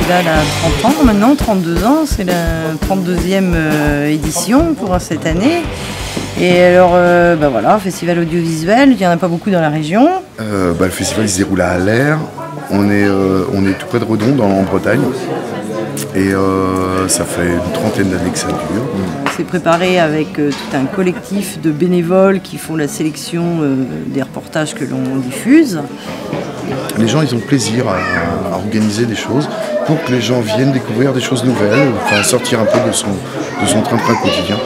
festival a 30 ans maintenant, 32 ans, c'est la 32e édition pour cette année. Et alors, voilà, festival audiovisuel, il n'y en a pas beaucoup dans la région. Le festival il se déroule à Aller, on est tout près de Redon, en Bretagne. Et ça fait une trentaine d'années que ça dure. C'est préparé avec tout un collectif de bénévoles qui font la sélection des reportages que l'on diffuse. Les gens ils ont plaisir à organiser des choses pour que les gens viennent découvrir des choses nouvelles, enfin sortir un peu de son train-train quotidien.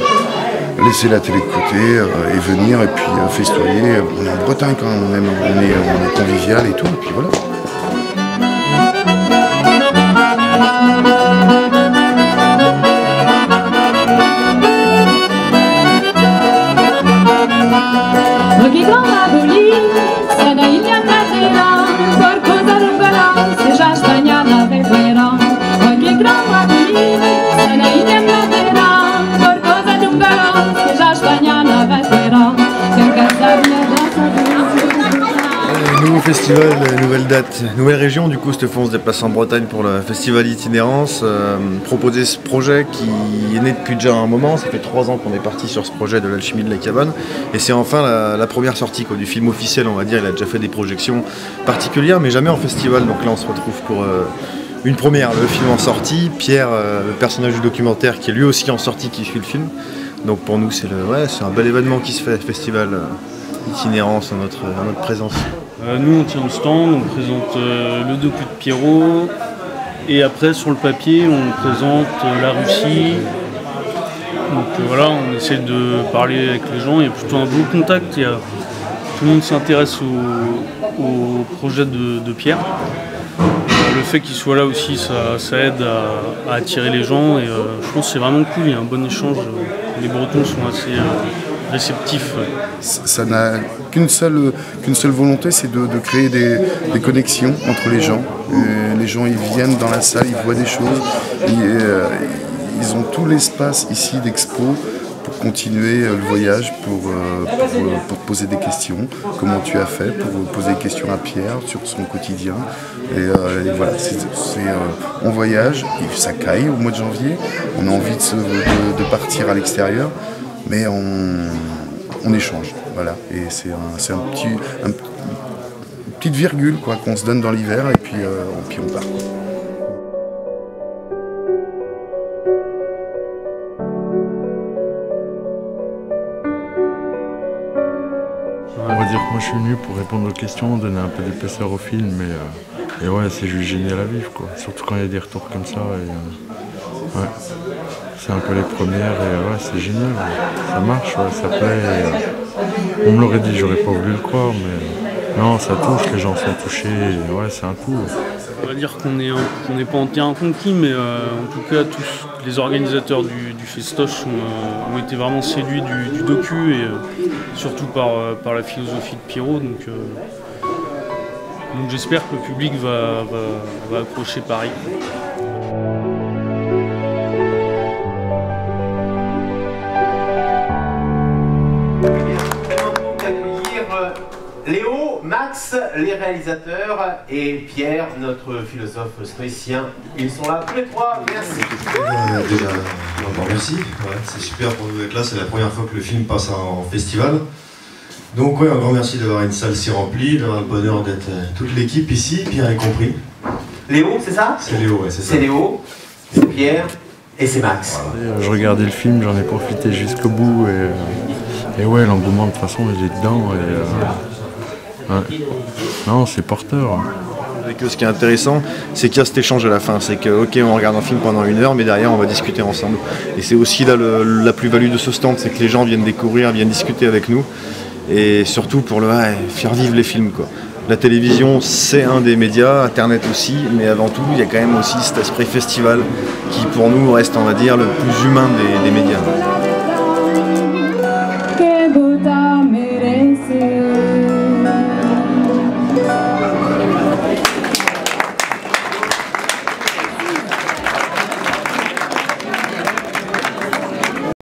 Laisser la télé de côté et venir et puis festoyer. On est en Bretagne quand même, on est convivial et tout, et puis voilà. Nouveau festival, nouvelle date, nouvelle région. Du coup, cette fois, on se déplace en Bretagne pour le festival Itinérance. Proposer ce projet qui est né depuis déjà un moment. Ça fait 3 ans qu'on est parti sur ce projet de l'Alchimie de la Cabane. Et c'est enfin la première sortie du film officiel, on va dire. Il a déjà fait des projections particulières, mais jamais en festival. Donc là, on se retrouve pour une première. Le film en sortie. Pierre, le personnage du documentaire, qui est lui aussi en sortie, qui suit le film. Donc pour nous, c'est un bel événement qui se fait, festival Itinérance, en notre présence. Nous on tient le stand, on présente le docu de Pierrot et après sur le papier on présente la Russie. Donc voilà, on essaie de parler avec les gens, il y a plutôt un beau contact, tout le monde s'intéresse au projet de Pierre. Le fait qu'il soit là aussi ça aide à attirer les gens et je pense que c'est vraiment cool, il y a un bon échange, les Bretons sont assez réceptifs. Ça n'a qu'une seule volonté, c'est de créer des connexions entre les gens. Les gens ils viennent dans la salle, ils voient des choses, ils ont tout l'espace ici d'expo pour continuer le voyage, pour te poser des questions. Comment tu as fait pour poser des questions à Pierre sur son quotidien. Et voilà, on voyage, ça caille au mois de janvier, on a envie de partir à l'extérieur, mais on échange, voilà, et c'est une petite virgule qu'on se donne dans l'hiver et puis on part. On va dire que moi je suis venu pour répondre aux questions, donner un peu d'épaisseur au film, et ouais, c'est juste génial à vivre, quoi. Surtout quand il y a des retours comme ça. Ouais. C'est un peu les premières et ouais, c'est génial, ça marche, ouais, ça plaît. On me l'aurait dit, j'aurais pas voulu le croire, mais non, ça touche, les gens sont touchés, et ouais, c'est un tout. On va dire qu'on n'est pas en terrain conquis, mais en tout cas, tous les organisateurs du festoche ont été vraiment séduits du docu et surtout par la philosophie de Pierrot. Donc j'espère que le public va accrocher pareil. Léo, Max, les réalisateurs, et Pierre, notre philosophe stoïcien. Ils sont là tous les trois, merci. Déjà, encore merci. Ouais, c'est super pour nous d'être là, c'est la première fois que le film passe en festival. Donc ouais, un grand merci d'avoir une salle si remplie, d'avoir le bonheur d'être toute l'équipe ici, Pierre y compris. Léo, c'est ça? C'est Léo, ouais, c'est ça. C'est Léo, c'est Pierre et c'est Max. Voilà. Je regardais le film, j'en ai profité jusqu'au bout, et ouais, l'engouement de toute façon, il est dedans. Ouais. Non, c'est porteur. Avec eux, ce qui est intéressant, c'est qu'il y a cet échange à la fin. C'est que, ok, on regarde un film pendant 1 heure, mais derrière, on va discuter ensemble. Et c'est aussi là la plus-value de ce stand, c'est que les gens viennent découvrir, viennent discuter avec nous. Et surtout pour faire vivre les films, quoi. La télévision, c'est un des médias, Internet aussi, mais avant tout, il y a quand même aussi cet esprit festival qui, pour nous, reste, on va dire, le plus humain des médias.